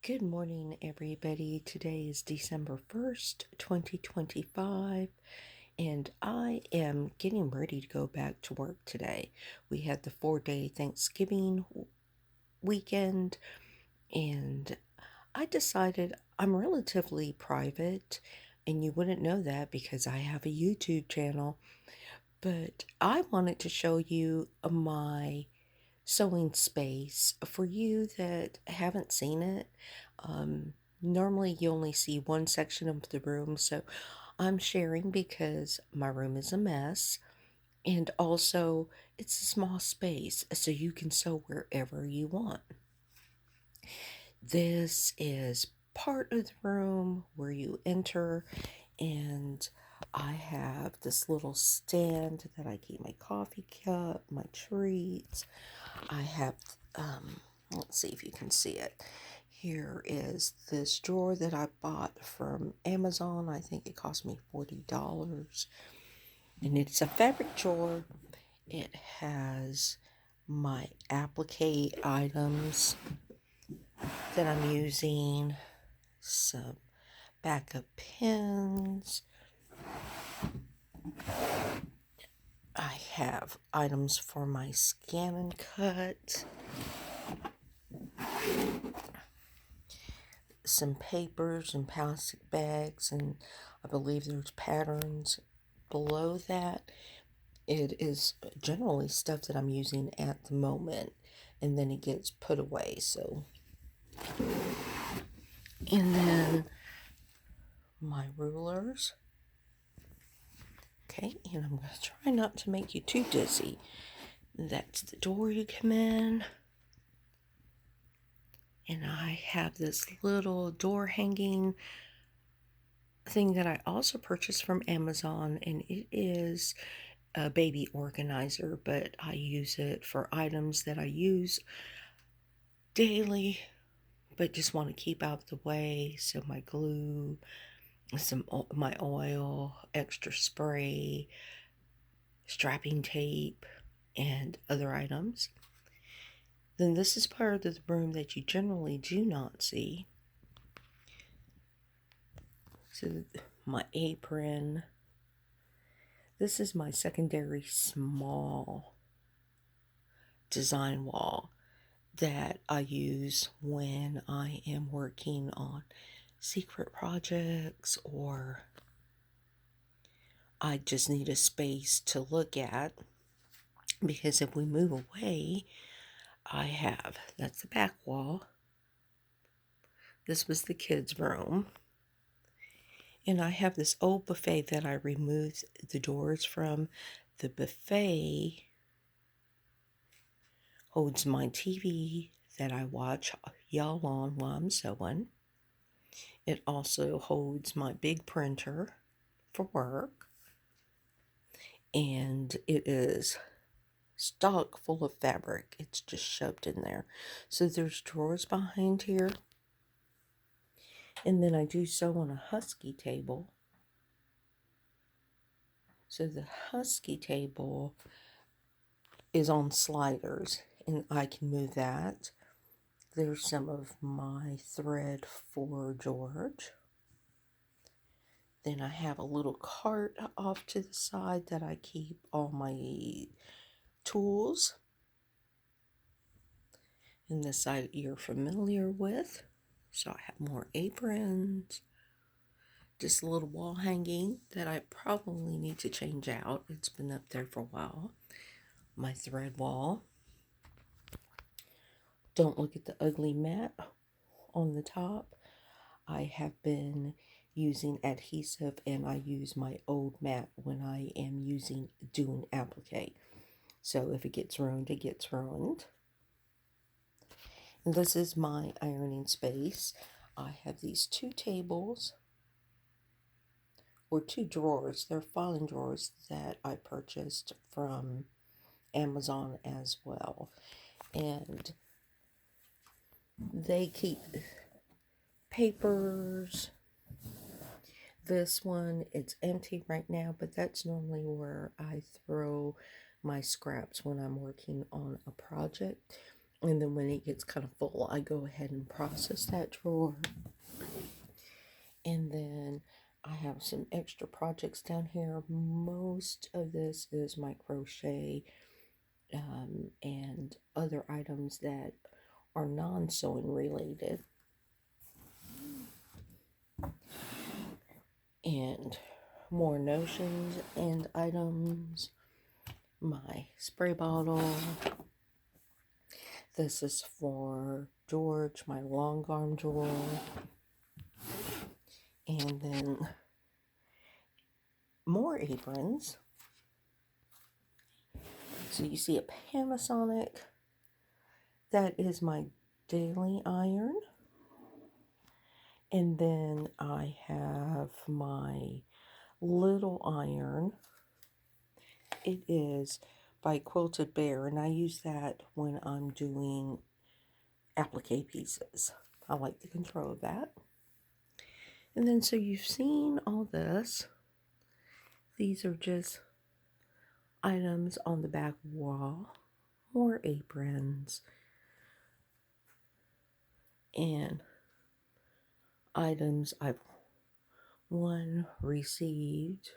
Good morning, everybody. Today is December 1st, 2025, and I am getting ready to go back to work today. We had the 4-day Thanksgiving weekend, and I decided I'm relatively private, and you wouldn't know that because I have a YouTube channel, but I wanted to show you my sewing space for you that haven't seen it. Normally you only see one section of the room, so I'm sharing because my room is a mess, and also it's a small space so you can sew wherever you want. This is part of the room where you enter, and I have this little stand that I keep my coffee cup, my treats. I have, let's see if you can see it. Here is this drawer that I bought from Amazon. I think it cost me $40. And it's a fabric drawer. It has my applique items that I'm using, some backup pins. I have items for my scan and cut, some papers and plastic bags, and I believe there's patterns below that. It is generally stuff that I'm using at the moment, and then it gets put away. So, and then my rulers. Okay, and I'm going to try not to make you too dizzy. That's the door you come in. And I have this little door hanging thing that I also purchased from Amazon, and it is a baby organizer, but I use it for items that I use daily but just want to keep out of the way. So my glue, my oil, extra spray, strapping tape, and other items. Then this is part of the room that you generally do not see. So my apron. This is my secondary small design wall that I use when I am working on secret projects, or I just need a space to look at, because if we move away, that's the back wall. This was the kids' room. And I have this old buffet that I removed the doors from. The buffet holds my TV that I watch y'all on while I'm sewing. It also holds my big printer for work. And it is stock full of fabric. It's just shoved in there. So there's drawers behind here. And then I do sew on a husky table. So the husky table is on sliders, and I can move that. There's some of my thread for George. Then I have a little cart off to the side that I keep all my tools. And this side you're familiar with. So I have more aprons. Just a little wall hanging that I probably need to change out. It's been up there for a while. My thread wall. Don't look at the ugly mat on the top. I have been using adhesive, and I use my old mat when I am doing applique. So if it gets ruined, it gets ruined. And this is my ironing space. I have these two tables, or two drawers. They're filing drawers that I purchased from Amazon as well. And they keep papers. This one, it's empty right now, but that's normally where I throw my scraps when I'm working on a project. And then when it gets kind of full, I go ahead and process that drawer. And then I have some extra projects down here. Most of this is my crochet and other items that are non-sewing related. And more notions and items. My spray bottle. This is for George, my long arm drawer. And then more aprons. So you see a Panasonic. That is my daily iron. And then I have my little iron. It is by Quilted Bear, and I use that when I'm doing applique pieces. I like the control of that. And then so you've seen all this. These are just items on the back wall. More aprons. And items I've received.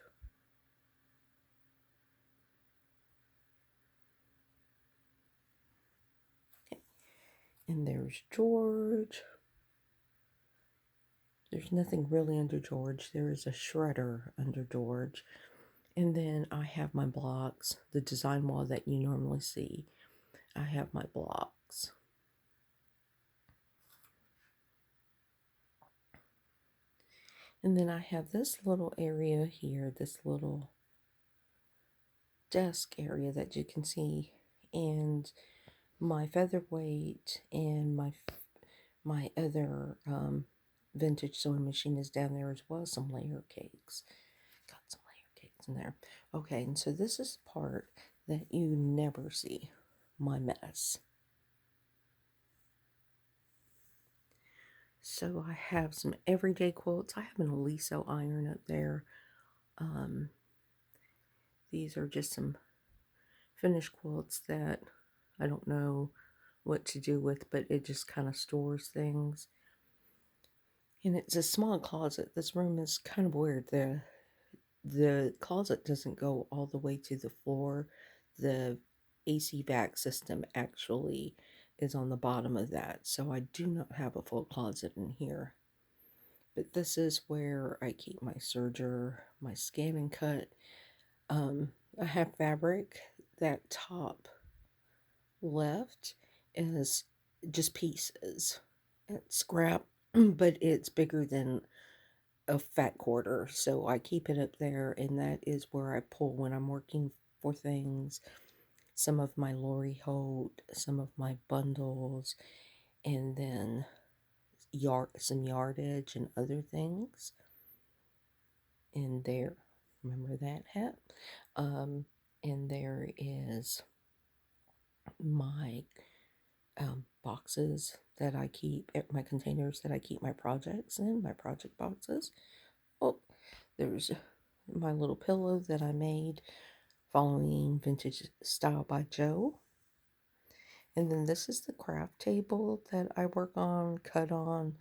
And there's George. There's nothing really under George. There is a shredder under George. And then I have my blocks, the design wall that you normally see. I have my blocks. And then I have this little area here, this little desk area that you can see. And my featherweight and my other vintage sewing machine is down there as well. Some layer cakes. Got some layer cakes in there. Okay, and so this is the part that you never see. My mess. So I have some everyday quilts. I have an Oliso iron up there. These are just some finished quilts that I don't know what to do with, but it just kind of stores things. And it's a small closet. This room is kind of weird. The closet doesn't go all the way to the floor. The AC vac system actually is on the bottom of that. So I do not have a full closet in here. But this is where I keep my serger, my scan and cut. I have fabric. That top left is just pieces. It's scrap, but it's bigger than a fat quarter. So I keep it up there, and that is where I pull when I'm working for things. Some of my Lori Holt, some of my bundles, and then some yardage and other things in there. Remember that hat? And there is my boxes that I keep, my containers that I keep my projects in, my project boxes. Oh, there's my little pillow that I made following Vintage Style by Joe. And then this is the craft table that I work on, cut on.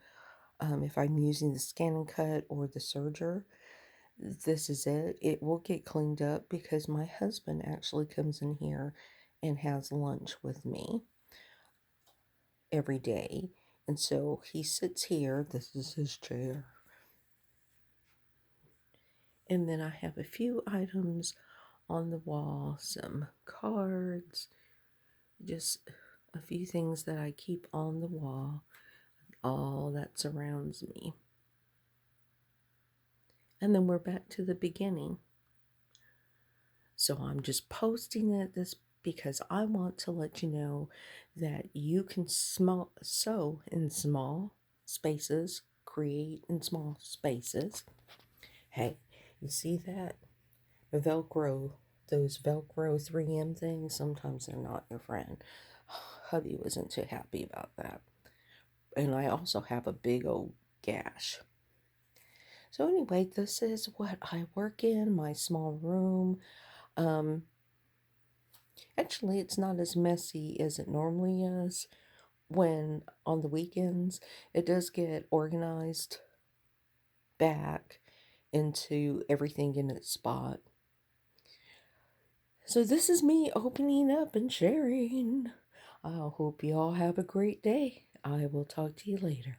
If I'm using the scan and cut or the serger, this is it. It will get cleaned up because my husband actually comes in here and has lunch with me every day. And so he sits here. This is his chair. And then I have a few items on the wall, some cards, just a few things that I keep on the wall, all that surrounds me. And then we're back to the beginning. So I'm just posting this because I want to let you know that you can sew in small spaces, create in small spaces. Hey, you see that? Velcro, those Velcro 3M things, sometimes they're not your friend. Hubby wasn't too happy about that. And I also have a big old gash. So anyway, this is what I work in, my small room. Actually, it's not as messy as it normally is. When on the weekends, it does get organized back into everything in its spot. So, this is me opening up and sharing. I hope you all have a great day. I will talk to you later.